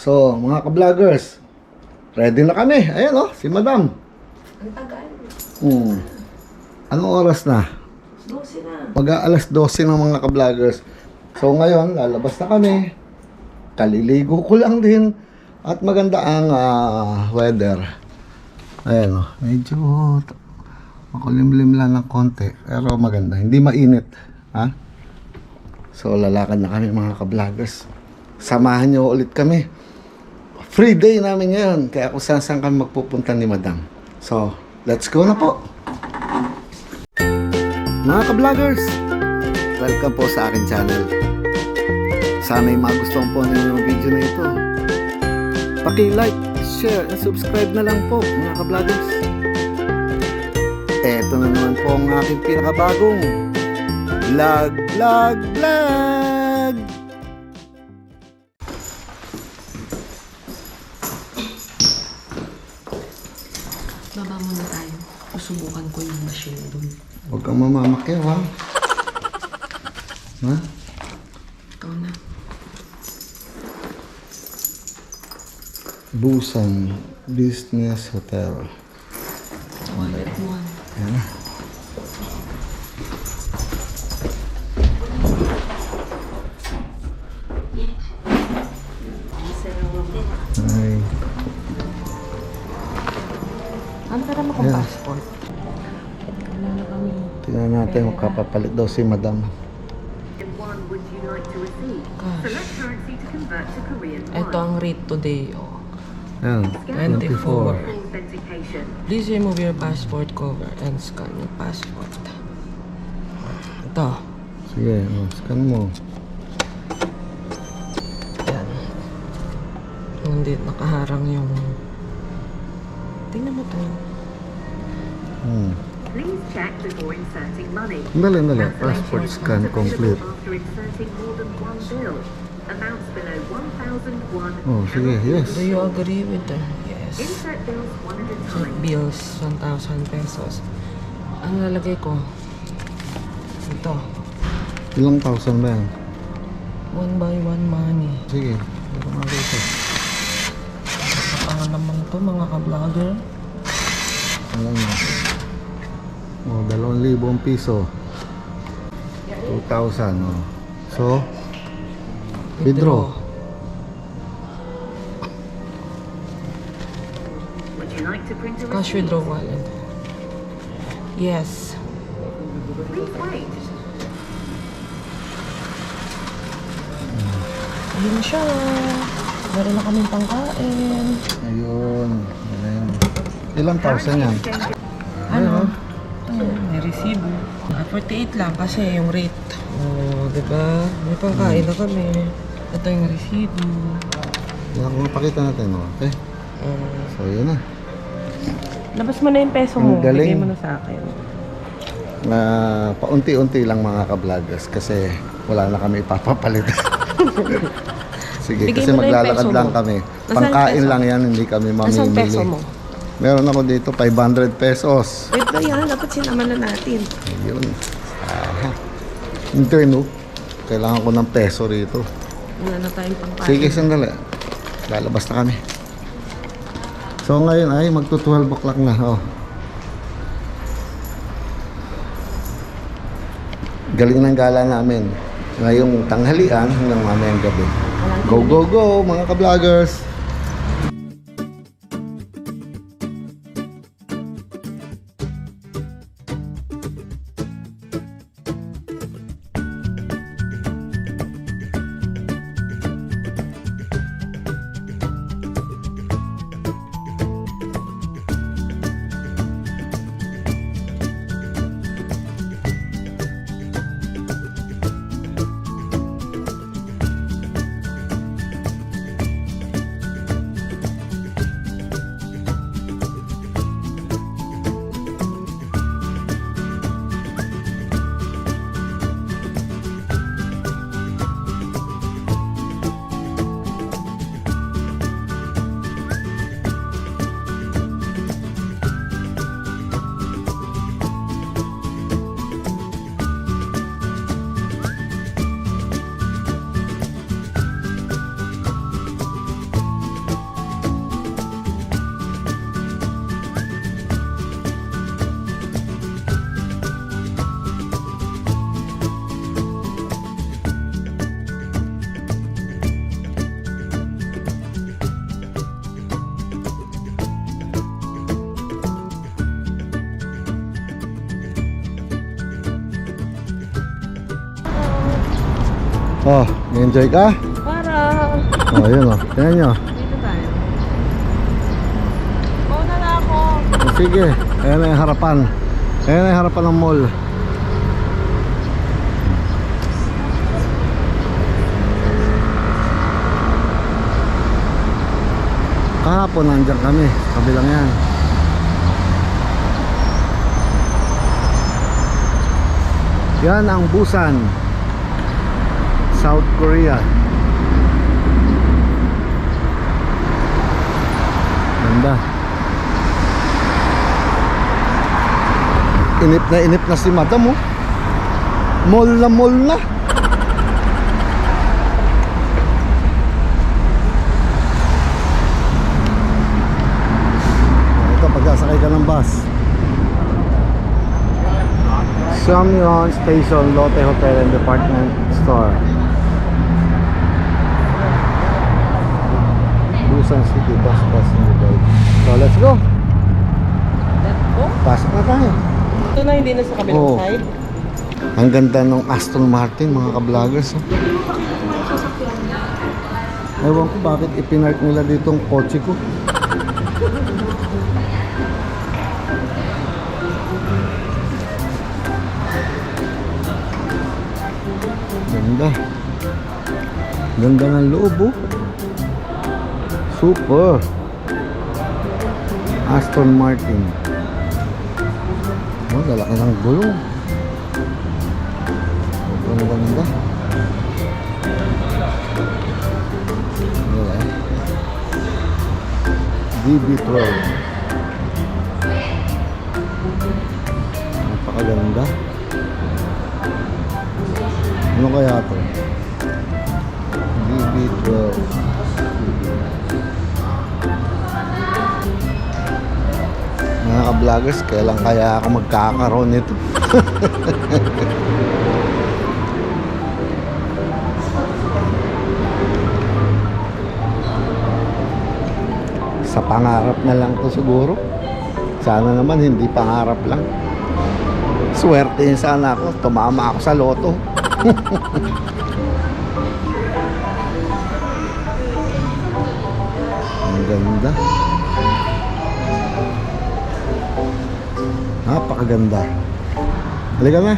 So, mga ka-vloggers, ready na kami. Ayan oh, si Madam. Ang tagal. Anong oras na? 12 na. Mag-aalas 12 ng mga ka-vloggers. So ngayon, lalabas na kami. Kaliligo ko lang din. At maganda ang weather. Ayan oh, medyo makulimlim lang ng konti. Pero maganda, hindi mainit. Ha? So lalakad na kami mga ka-vloggers. Samahan niyo ulit kami. Free day namin ngayon. Kaya kung saan kami magpupunta ni Madam. So, let's go na po. Mga ka-vloggers, welcome po sa akin channel. Sana'y magustuhan po ninyo yung video na ito. Paki-like, share, and subscribe na lang po mga ka-vloggers. Eto na naman po ang aking pinakabagong vlog. Baba muna tayo. Susubukan ko yung machine dun. Huwag kang mamamakyaw, ha? Ha? Ikaw na. Busan Business Hotel. Wallet mo. Ayan na. Ay. Ano ka naman kung Yeah. passport? Wala na kami. Tingnan natin kung kapapalit daw si Madam. One would you like to receive? Gosh. Select currency to convert to Korean won. Ito ang rate today. Oh. Ayan, 24. Authentication. Please remove your passport cover and scan your passport. Ito. Sige, scan mo. Yan. Hindi nakaharang yung... Tingnan mo to. Please check before inserting money. Dali. Cancellation Passport is scan not complete. available after inserting more than one bill. Amounts below 1,001. Oh, sige, yes. Do you agree with that? Yes. Insert bills one at a Check time. bills, 1,000 pesos. Ang lalagay ko, ito, Ilang thousand ba yan? 1 by 1 money. Sige, ito nga rito. Ano naman to mga ka-vlogger? Alam mo. Oh, 2,000 piso. 2,000, oh. So, withdraw. Would you like to print a Cash receipt? withdrawal. Yes. Please wait. Ayun na siya. Meron na kaming pangkain. Ayun. Ayun. Ilang thousand yan? Ano? May resibo. 48 lang kasi yung rate. Oh, diba? May pangkain na kami. Ito yung resibo. Yan kung mapakita natin, oh. Okay? So, yun na. Labas mo na yung peso Ang mo. galing. Bigay mo na sa akin. Paunti-unti lang mga ka-vloggers kasi wala na kami ipapapalit. Sige, Bigay kasi mo na yung maglalakad peso lang mo. kami. Nasaan Pangkain peso? lang yan, hindi kami Nasaan peso mamimili. mo? Meron ako dito 500 pesos. Wait ba yan? Dapat sinama na natin. Ayun. Hindi, no? Kailangan ko ng peso rito. Wala na tayong pangkain. Sige, sandali. Lalabas na kami. So ngayon ay magto 12 o'clock na. Oh. Galing ng gala namin. Ngayong tanghalian hanggang mamayang gabi. Go, go, go mga ka-vloggers! Enjoy ka? Para. Oh, yun oh. Tingnan nyo. Dito tayo. Mauna na ako. Sige, ayan na yung harapan. Ayan na yung harapan ng mall. Kahapon nandiyan kami, kabilang yan. Yan ang Busan, South Korea. Ganda. Inip na si madam oh. Mall na. Ito pagkasakay ka ng bus. Samyeon Station, Lotte Hotel and Department Store. Busan City Bus Passenger Guide. So let's go. Let's go. Pasok na tayo. Ito na, hindi na sa kabilang Oo. side. Ang ganda ng Aston Martin, mga ka-vloggers. Oh. Ewan ko bakit ipinark nila dito ang kotse ko. Ganda. Ganda ng loob oh. Super. Aston Martin. Oh, lalaki ng gulong. Sobrang ganda. Wala. DB12. Napakaganda. Ano kaya ito? DB12. Mga ka-vloggers, kailan kaya ako magkakaroon nito? Sa pangarap na lang to siguro. Sana naman hindi pangarap lang. Swertein sana ako, tumama ako sa loto. Ang ganda. Napakaganda. Halika na.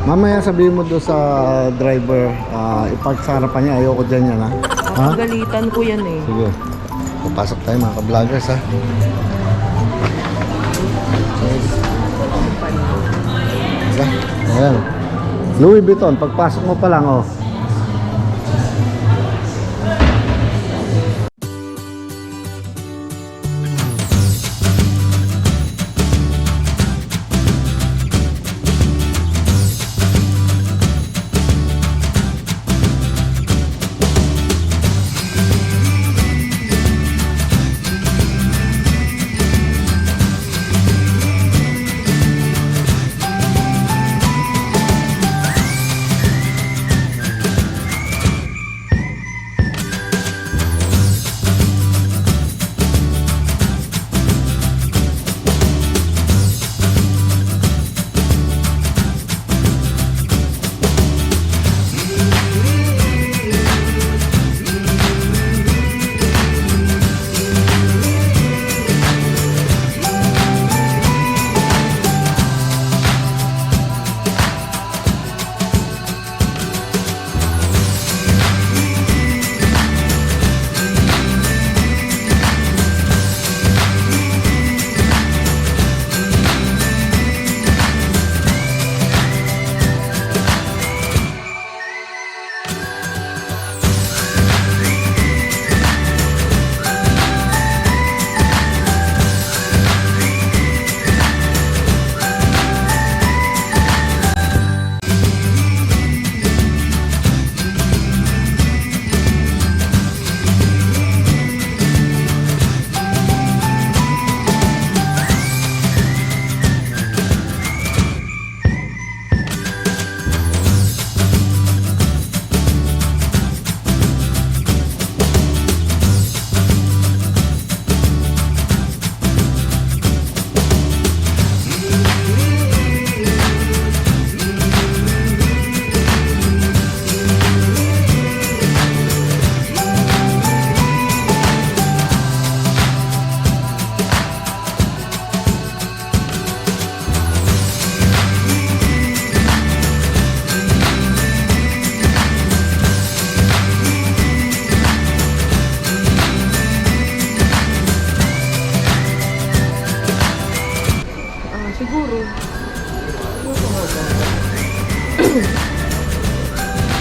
Mamaya sabihin mo doon sa driver, ipark sa harapan niya, ayoko dyan yan ha. Ha? Galitan ko yan eh. Sige. Papasok tayo mga ka-vloggers ha. Ayan. Louis Vuitton, pagpasok mo pa lang oh.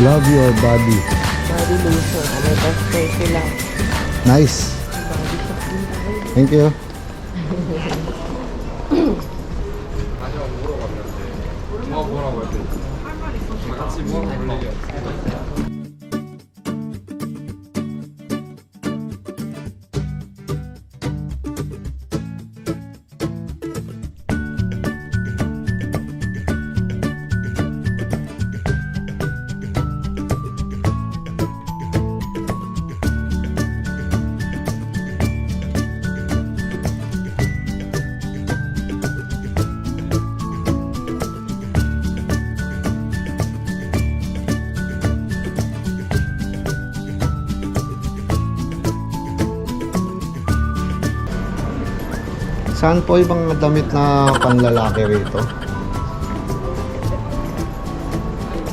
Love your body. Body lotion. May passport sila. Nice. Body shop din tayo. Thank you. Saan po yung mga damit na panlalaki rito?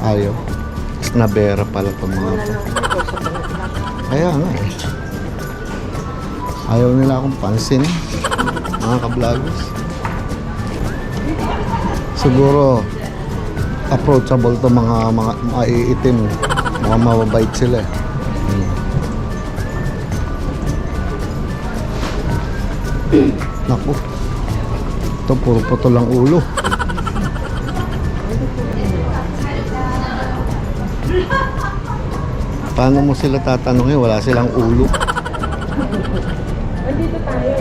Ayaw. Snabera pala itong mga to. Kaya nga eh. Ayaw nila akong pansin. Mga ka-vloggers. Siguro approachable to mga maiitim. Mga mababait sila eh. Naku. Ito puro putol ang ulo. Paano mo sila tatanungin? Wala silang ulo. Andito tayo.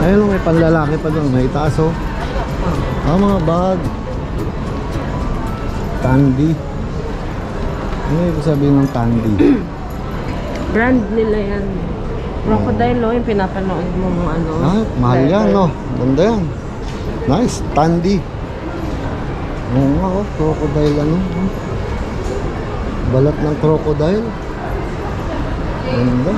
Ayun, may panlalaki pa doon. May itaas oh. Mga bag. Tandy. Ano yung sabihin ng Tandy? Brand nila yan. Crocodile, oh, yung pinapanood mo mga ano. Mahal yan, no? Ganda yan. Nice, Tandy. Oo nga, oh, crocodile ano. Balat ng crocodile. Ganda.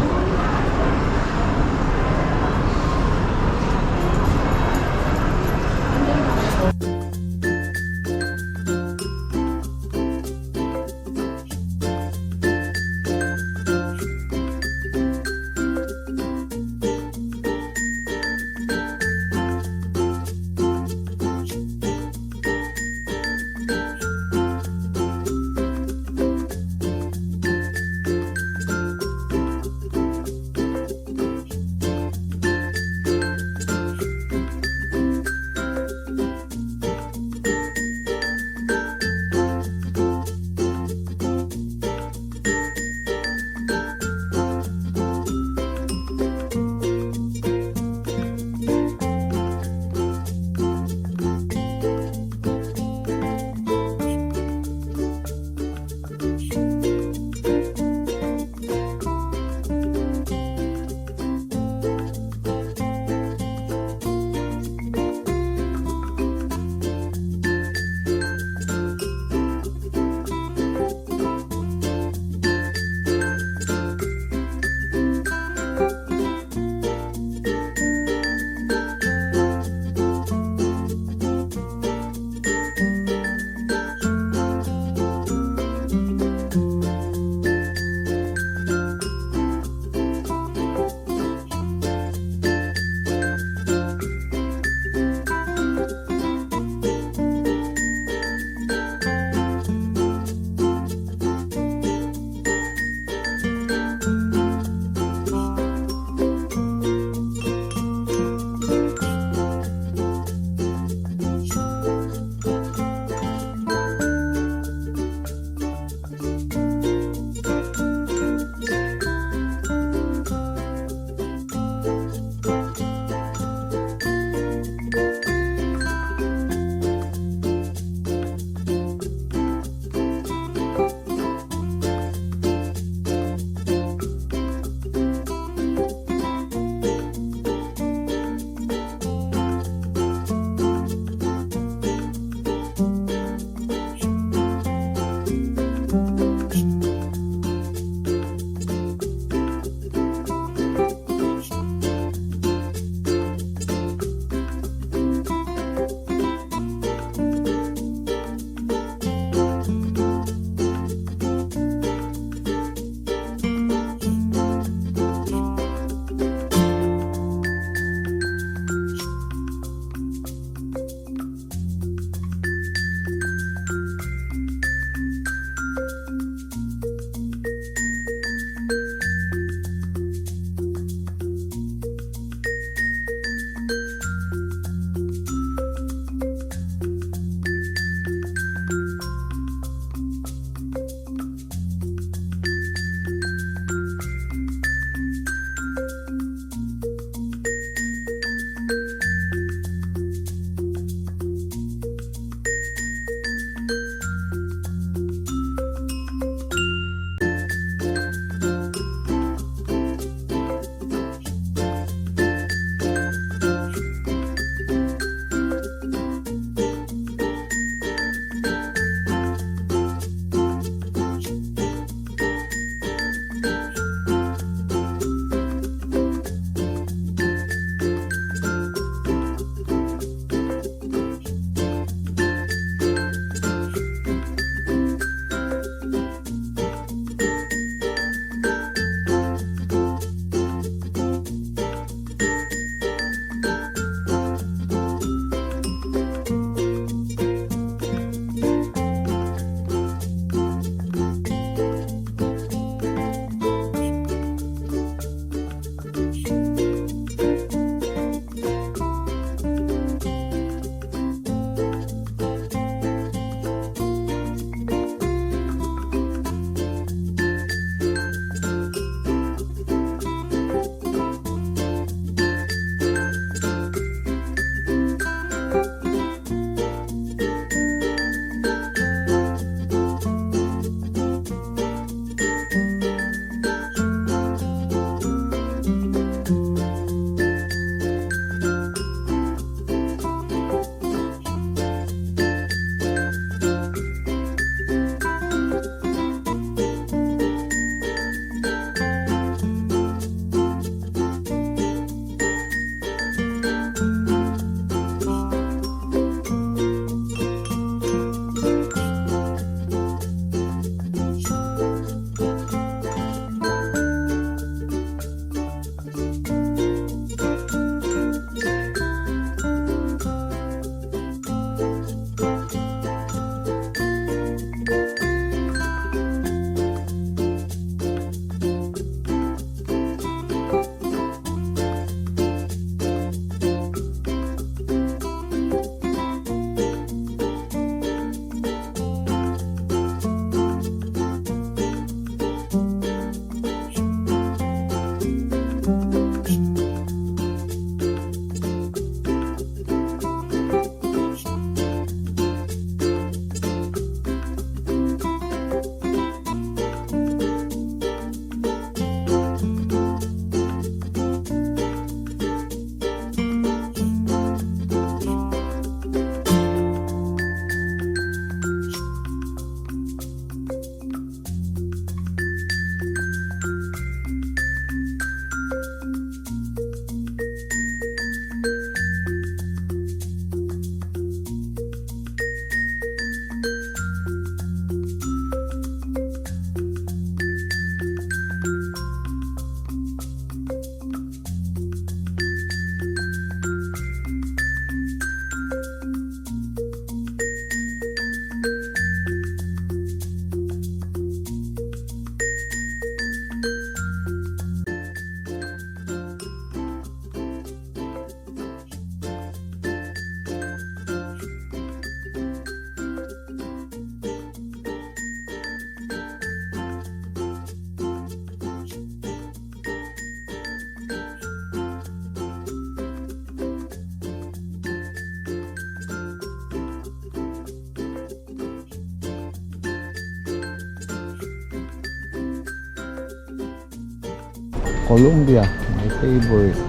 Columbia, my favorite.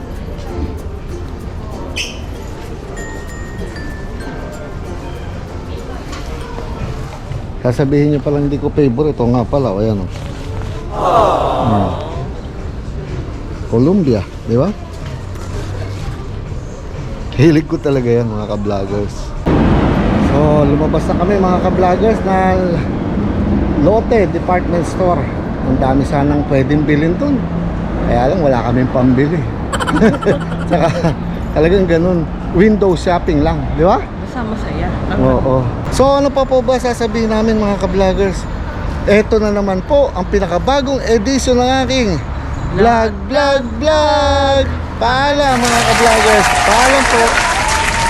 Sasabihin nyo palang hindi ko favorite. Ito nga pala, o yan o. Columbia, di ba? Hilig ko talaga yan mga ka-vloggers. So, lumabas na kami mga ka-vloggers na Lotte Department Store. Ang dami sanang pwedeng bilhin dun. Kaya lang wala kaming pambili. Saka talagang ganun. Window shopping lang, di ba? Basta masaya. Oo. So ano pa po ba sasabihin namin mga ka-vloggers? Eto na naman po ang pinakabagong edition ng aking vlog. Paalam mga ka-vloggers. Paalam po.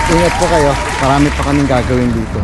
Ingat po kayo. Marami pa kaming gagawin dito.